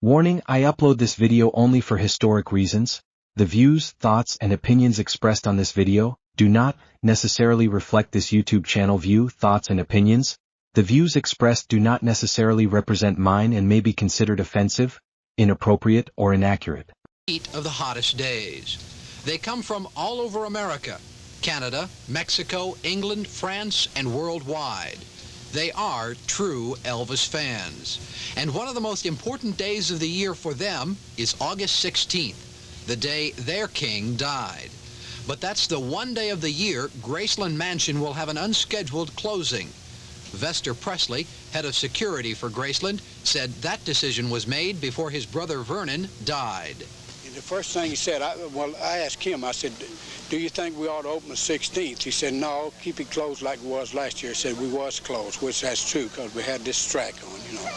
Warning, I upload this video only for historic reasons. The views, thoughts, and opinions expressed on this video do not necessarily reflect this YouTube channel view, thoughts, and opinions. The views expressed do not necessarily represent mine and may be considered offensive, inappropriate, or inaccurate. Heat of the hottest days. They come from all over America, Canada, Mexico, England, France, and worldwide. They are true Elvis fans. And one of the most important days of the year for them is August 16th, the day their king died. But that's the one day of the year Graceland Mansion will have an unscheduled closing. Elvis Presley, head of security for Graceland, said that decision was made before his brother Vernon died. The first thing he said, I asked him, I said, do you think we ought to open the 16th? He said, no, keep it closed like it was last year. He said, we was closed, which that's true because we had this strike on, you know.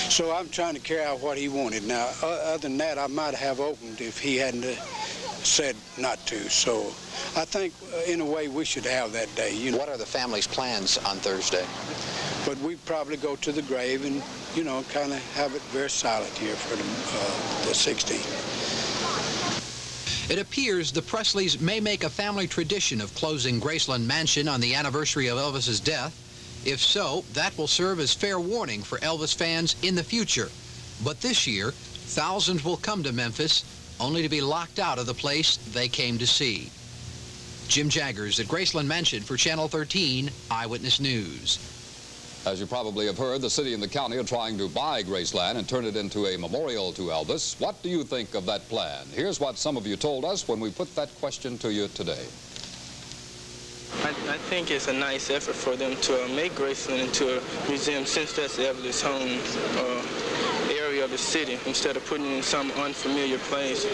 So I'm trying to carry out what he wanted. Now, other than that, I might have opened if he hadn't said not to. So I think, in a way, we should have that day. You know? What are the family's plans on Thursday? But we probably go to the grave and, you know, kind of have it very silent here for the 16th. It appears the Presleys may make a family tradition of closing Graceland Mansion on the anniversary of Elvis's death. If so, that will serve as fair warning for Elvis fans in the future. But this year, thousands will come to Memphis only to be locked out of the place they came to see. Jim Jaggers at Graceland Mansion for Channel 13 Eyewitness News. As you probably have heard, the city and the county are trying to buy Graceland and turn it into a memorial to Elvis. What do you think of that plan? Here's what some of you told us when we put that question to you today. I think it's a nice effort for them to make Graceland into a museum since that's Elvis' home area of the city instead of putting it in some unfamiliar place.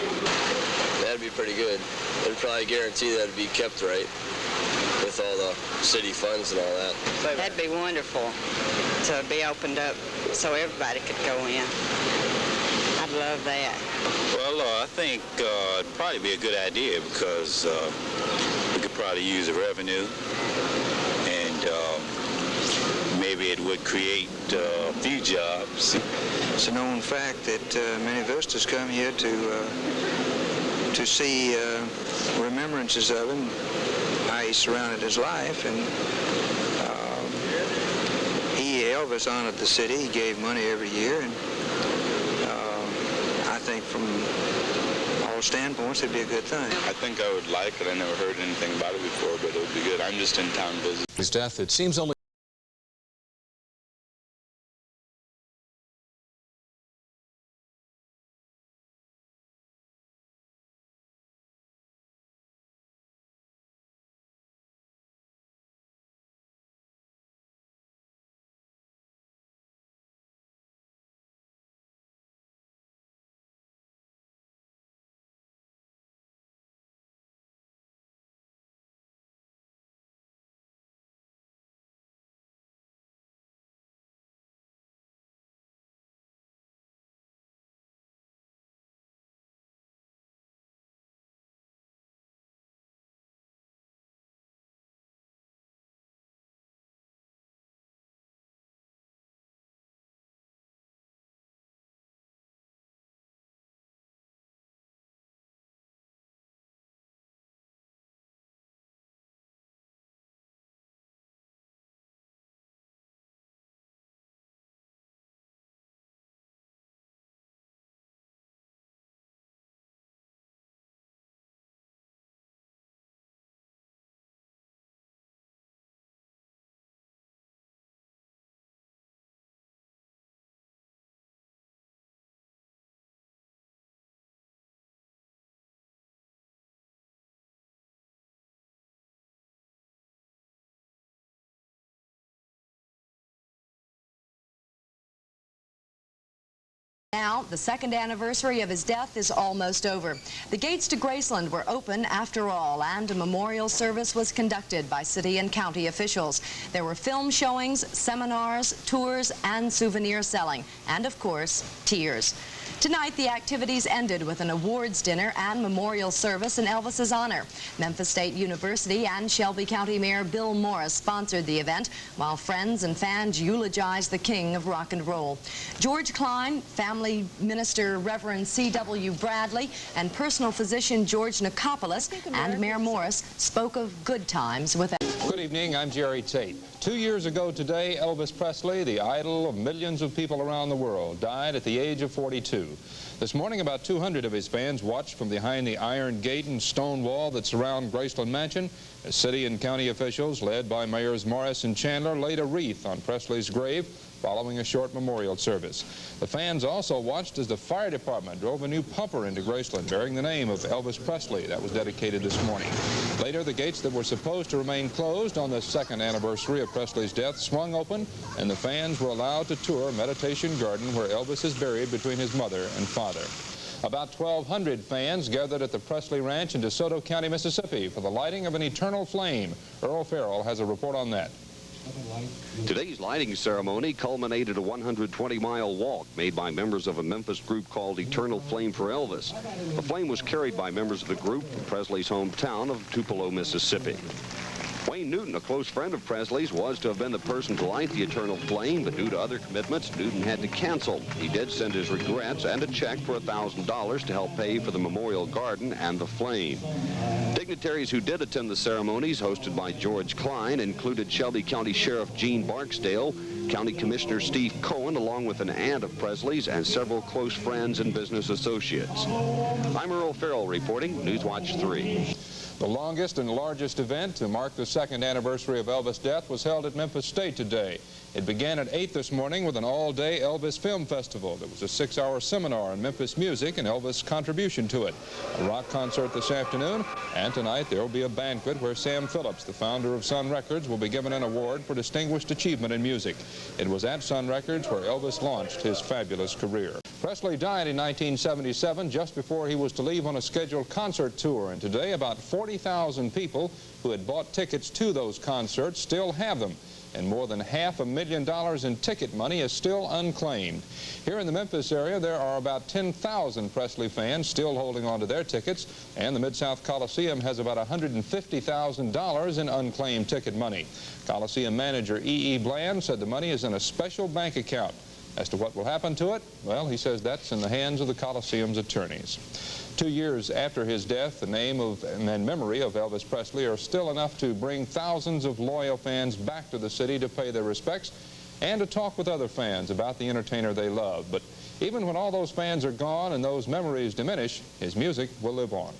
That'd be pretty good. It'd probably guarantee that it'd be kept right with all the city funds and all that. That'd be wonderful to be opened up so everybody could go in. I'd love that. Well, I think it'd probably be a good idea because we could probably use the revenue and maybe it would create a few jobs. It's a known fact that many visitors come here to see remembrances of him, how he surrounded his life, and Elvis honored the city. He gave money every year, and I think from all standpoints it'd be a good thing. I think I would like it. I never heard anything about it before, but it would be good. I'm just in town visiting. His death, it seems only Now, the second anniversary of his death is almost over. The gates to Graceland were open after all, and a memorial service was conducted by city and county officials. There were film showings, seminars, tours, and souvenir selling, and of course, tears. Tonight, the activities ended with an awards dinner and memorial service in Elvis's honor. Memphis State University and Shelby County Mayor Bill Morris sponsored the event, while friends and fans eulogized the king of rock and roll. George Klein, family Family Minister Reverend C.W. Bradley and personal physician George Nicopolis and Mayor Morris spoke of good times with Elvis. Good evening, I'm Jerry Tate. 2 years ago today, Elvis Presley, the idol of millions of people around the world, died at the age of 42. This morning, about 200 of his fans watched from behind the iron gate and stone wall that surround Graceland Mansion as city and county officials, led by Mayors Morris and Chandler, laid a wreath on Presley's grave following a short memorial service. The fans also watched as the fire department drove a new pumper into Graceland bearing the name of Elvis Presley. That was dedicated this morning. Later, the gates that were supposed to remain closed on the second anniversary of Presley's death swung open, and the fans were allowed to tour Meditation Garden, where Elvis is buried between his mother and father. About 1,200 fans gathered at the Presley Ranch in DeSoto County, Mississippi for the lighting of an eternal flame. Earl Farrell has a report on that. Today's lighting ceremony culminated a 120-mile walk made by members of a Memphis group called Eternal Flame for Elvis. The flame was carried by members of the group from Presley's hometown of Tupelo, Mississippi. Wayne Newton, a close friend of Presley's, was to have been the person to light the eternal flame, but due to other commitments, Newton had to cancel. He did send his regrets and a check for $1,000 to help pay for the memorial garden and the flame. Dignitaries who did attend the ceremonies, hosted by George Klein, included Shelby County Sheriff Gene Barksdale, County Commissioner Steve Cohen, along with an aunt of Presley's, and several close friends and business associates. I'm Earl Farrell reporting, Newswatch 3. The longest and largest event to mark the second anniversary of Elvis' death was held at Memphis State today. It began at 8 this morning with an all-day Elvis Film Festival. There was a 6-hour seminar on Memphis music and Elvis' contribution to it, a rock concert this afternoon, and tonight there will be a banquet where Sam Phillips, the founder of Sun Records, will be given an award for distinguished achievement in music. It was at Sun Records where Elvis launched his fabulous career. Presley died in 1977 just before he was to leave on a scheduled concert tour, and today about 40,000 people who had bought tickets to those concerts still have them, and more than $500,000 in ticket money is still unclaimed. Here in the Memphis area, there are about 10,000 Presley fans still holding on to their tickets, and the Mid-South Coliseum has about $150,000 in unclaimed ticket money. Coliseum manager E.E. Bland said the money is in a special bank account. As to what will happen to it, well, he says that's in the hands of the Coliseum's attorneys. 2 years after his death, the name and memory of Elvis Presley are still enough to bring thousands of loyal fans back to the city to pay their respects and to talk with other fans about the entertainer they love. But even when all those fans are gone and those memories diminish, his music will live on.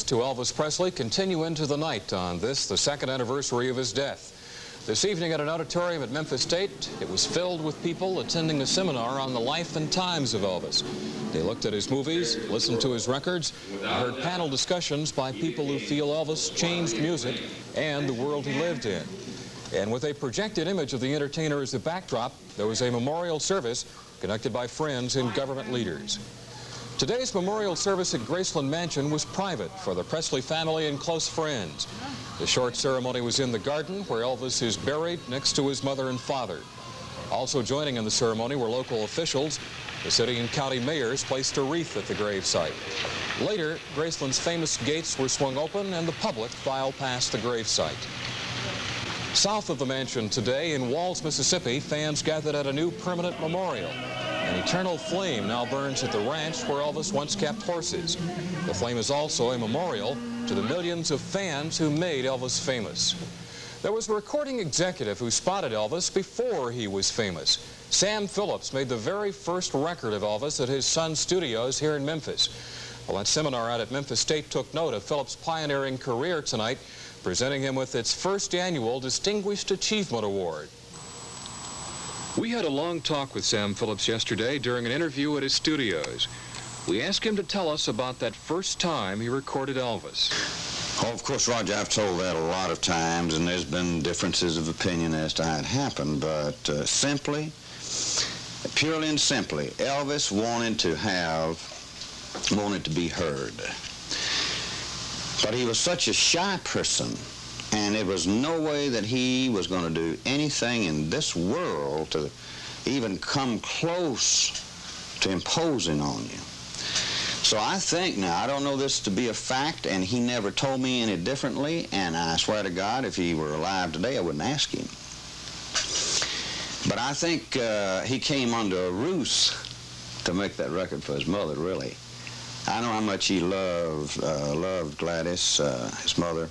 To Elvis Presley continue into the night on this, the second anniversary of his death. This evening at an auditorium at Memphis State, it was filled with people attending a seminar on the life and times of Elvis. They looked at his movies, listened to his records, and heard panel discussions by people who feel Elvis changed music and the world he lived in. And with a projected image of the entertainer as the backdrop, there was a memorial service conducted by friends and government leaders. Today's memorial service at Graceland Mansion was private for the Presley family and close friends. The short ceremony was in the garden where Elvis is buried next to his mother and father. Also joining in the ceremony were local officials. The city and county mayors placed a wreath at the gravesite. Later, Graceland's famous gates were swung open and the public filed past the gravesite. South of the mansion today in Walls, Mississippi, fans gathered at a new permanent memorial. An eternal flame now burns at the ranch where Elvis once kept horses. The flame is also a memorial to the millions of fans who made Elvis famous. There was a recording executive who spotted Elvis before he was famous. Sam Phillips made the very first record of Elvis at his son's studios here in Memphis. Well, that seminar out at Memphis State took note of Phillips' pioneering career tonight, presenting him with its first annual Distinguished Achievement Award. We had a long talk with Sam Phillips yesterday during an interview at his studios. We asked him to tell us about that first time he recorded Elvis. Oh, of course, Roger, I've told that a lot of times, and there's been differences of opinion as to how it happened, but purely and simply, Elvis wanted to be heard. But he was such a shy person, and there was no way that he was going to do anything in this world to even come close to imposing on you. So I think now, I don't know this to be a fact, and he never told me any differently, and I swear to God, if he were alive today, I wouldn't ask him. But I think he came under a ruse to make that record for his mother, really. I know how much he loved Gladys, his mother.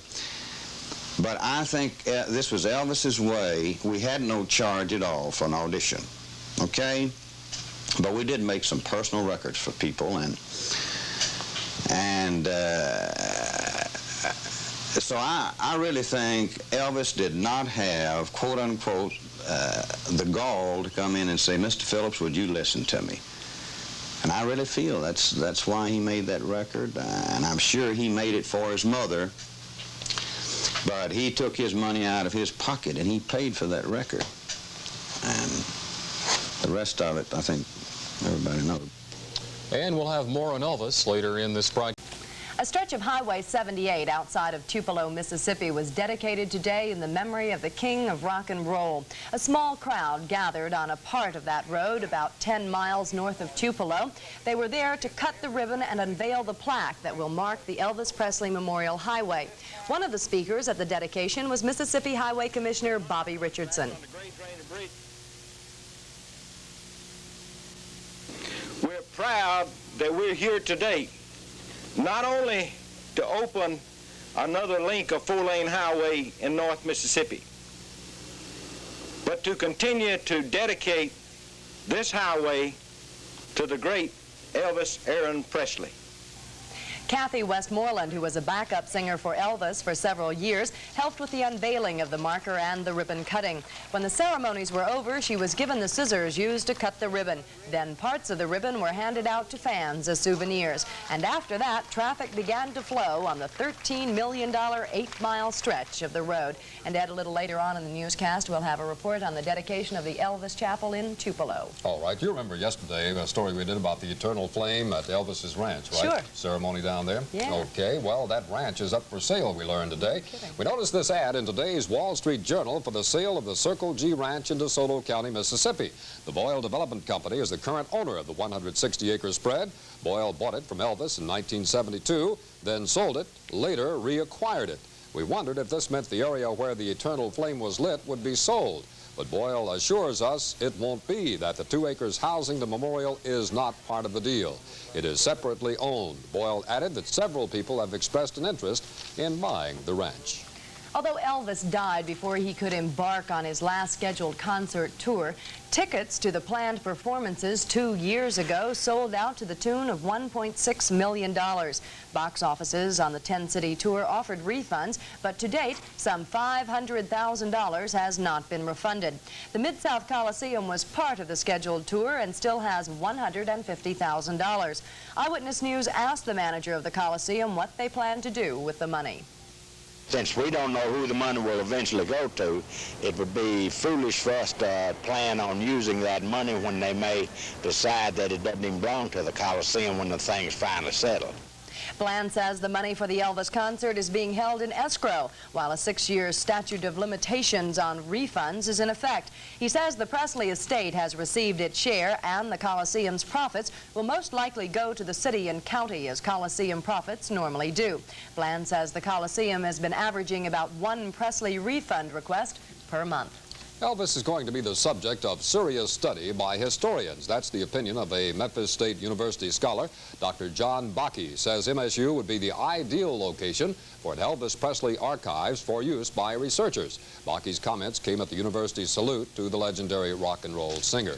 But I think this was Elvis's way. We had no charge at all for an audition, okay? But we did make some personal records for people, and so I really think Elvis did not have, quote unquote, the gall to come in and say, Mr. Phillips, would you listen to me? And I really feel that's why he made that record, and I'm sure he made it for his mother, but he took his money out of his pocket and he paid for that record. And the rest of it, I think everybody knows. And we'll have more on Elvis later in this broadcast. A stretch of Highway 78 outside of Tupelo, Mississippi was dedicated today in the memory of the king of rock and roll. A small crowd gathered on a part of that road about 10 miles north of Tupelo. They were there to cut the ribbon and unveil the plaque that will mark the Elvis Presley Memorial Highway. One of the speakers at the dedication was Mississippi Highway Commissioner Bobby Richardson. We're proud that we're here today, not only to open another link of four-lane highway in North Mississippi, but to continue to dedicate this highway to the great Elvis Aaron Presley. Kathy Westmoreland, who was a backup singer for Elvis for several years, helped with the unveiling of the marker and the ribbon cutting. When the ceremonies were over, she was given the scissors used to cut the ribbon. Then parts of the ribbon were handed out to fans as souvenirs. And after that, traffic began to flow on the $13 million 8-mile stretch of the road. And Ed, a little later on in the newscast, we'll have a report on the dedication of the Elvis Chapel in Tupelo. All right. You remember yesterday a story we did about the Eternal Flame at Elvis's ranch, right? Sure. Ceremony down there? Yeah. Okay, well, that ranch is up for sale, we learned today. We noticed this ad in today's Wall Street Journal for the sale of the Circle G Ranch in DeSoto County, Mississippi. The Boyle Development Company is the current owner of the 160-acre spread. Boyle bought it from Elvis in 1972, then sold it, later reacquired it. We wondered if this meant the area where the Eternal Flame was lit would be sold. But Boyle assures us it won't be, that the 2 acres housing the memorial is not part of the deal. It is separately owned. Boyle added that several people have expressed an interest in buying the ranch. Although Elvis died before he could embark on his last scheduled concert tour, tickets to the planned performances 2 years ago sold out to the tune of $1.6 million. Box offices on the 10-city tour offered refunds, but to date, some $500,000 has not been refunded. The Mid-South Coliseum was part of the scheduled tour and still has $150,000. Eyewitness News asked the manager of the Coliseum what they plan to do with the money. Since we don't know who the money will eventually go to, it would be foolish for us to plan on using that money when they may decide that it doesn't even belong to the Coliseum when the thing is finally settled. Bland says the money for the Elvis concert is being held in escrow, while a 6-year statute of limitations on refunds is in effect. He says the Presley estate has received its share, and the Coliseum's profits will most likely go to the city and county, as Coliseum profits normally do. Bland says the Coliseum has been averaging about 1 Presley refund request per month. Elvis is going to be the subject of serious study by historians. That's the opinion of a Memphis State University scholar. Dr. John Bakke says MSU would be the ideal location for an Elvis Presley archives for use by researchers. Bakke's comments came at the university's salute to the legendary rock and roll singer.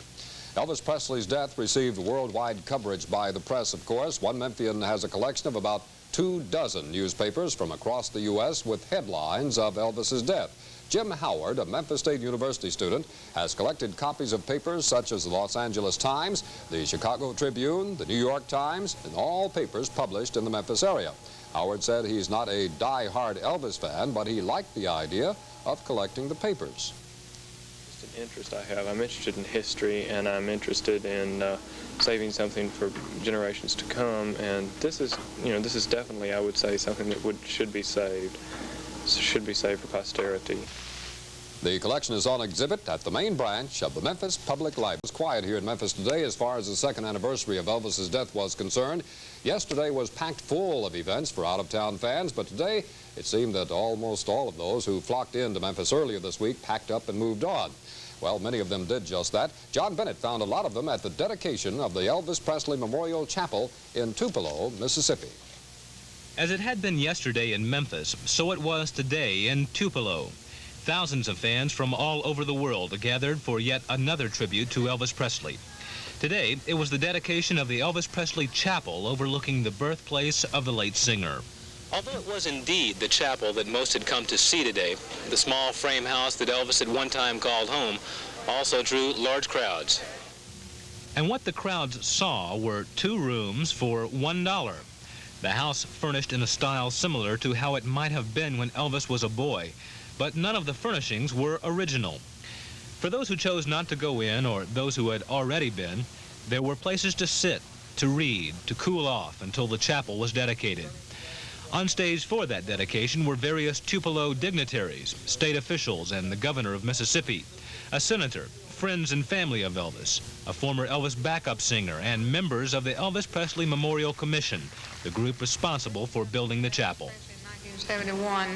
Elvis Presley's death received worldwide coverage by the press, of course. One Memphian has a collection of about 24 newspapers from across the U.S. with headlines of Elvis's death. Jim Howard, a Memphis State University student, has collected copies of papers such as the Los Angeles Times, the Chicago Tribune, the New York Times, and all papers published in the Memphis area. Howard said he's not a die-hard Elvis fan, but he liked the idea of collecting the papers. It's an interest I have. I'm interested in history, and I'm interested in saving something for generations to come. And this is, this is definitely, I would say, something that should be saved. Should be saved for posterity. The collection is on exhibit at the main branch of the Memphis Public Library. It's quiet here in Memphis today as far as the second anniversary of Elvis's death was concerned. Yesterday was packed full of events for out-of-town fans, but today it seemed that almost all of those who flocked into Memphis earlier this week packed up and moved on. Well, many of them did just that. John Bennett found a lot of them at the dedication of the Elvis Presley Memorial Chapel in Tupelo, Mississippi. As it had been yesterday in Memphis, so it was today in Tupelo. Thousands of fans from all over the world gathered for yet another tribute to Elvis Presley. Today, it was the dedication of the Elvis Presley Chapel overlooking the birthplace of the late singer. Although it was indeed the chapel that most had come to see today, the small frame house that Elvis at one time called home also drew large crowds. And what the crowds saw were 2 rooms for $1. The house furnished in a style similar to how it might have been when Elvis was a boy, but none of the furnishings were original. For those who chose not to go in, or those who had already been, there were places to sit, to read, to cool off until the chapel was dedicated. On stage for that dedication were various Tupelo dignitaries, state officials, and the governor of Mississippi, a senator, friends and family of Elvis, a former Elvis backup singer, and members of the Elvis Presley Memorial Commission, the group responsible for building the chapel. In 1971,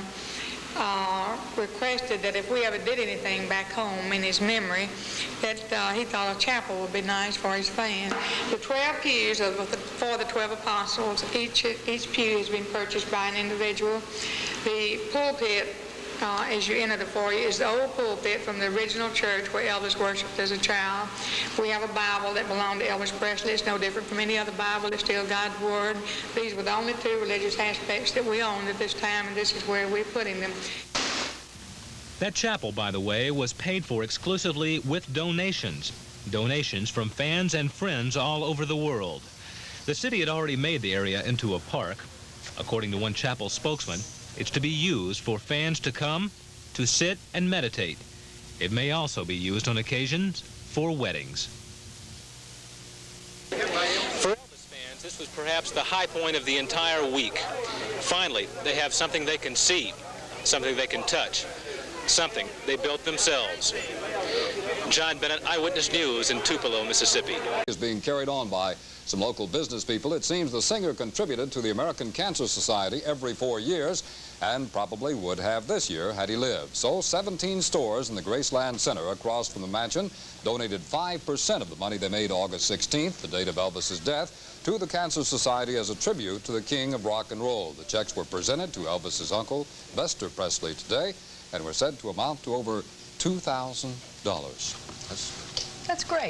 requested that if we ever did anything back home in his memory, that he thought a chapel would be nice for his fans. The 12 pews for the 12 apostles, each pew has been purchased by an individual. The pulpit, as you enter the foyer, is the old pulpit from the original church where Elvis worshipped as a child. We have a Bible that belonged to Elvis Presley. It's no different from any other Bible. It's still God's Word. These were the only 2 religious aspects that we owned at this time, and this is where we're putting them. That chapel, by the way, was paid for exclusively with donations. Donations from fans and friends all over the world. The city had already made the area into a park. According to one chapel spokesman, it's to be used for fans to come, to sit and meditate. It may also be used on occasions for weddings. For Elvis fans, this was perhaps the high point of the entire week. Finally, they have something they can see, something they can touch, something they built themselves. John Bennett, Eyewitness News in Tupelo, Mississippi. Is being carried on by some local business people. It seems the singer contributed to the American Cancer Society every 4 years and probably would have this year had he lived. So 17 stores in the Graceland Center across from the mansion donated 5% of the money they made August 16th, the date of Elvis's death, to the Cancer Society as a tribute to the king of rock and roll. The checks were presented to Elvis's uncle, Lester Presley, today, and were said to amount to over $2,000. That's great.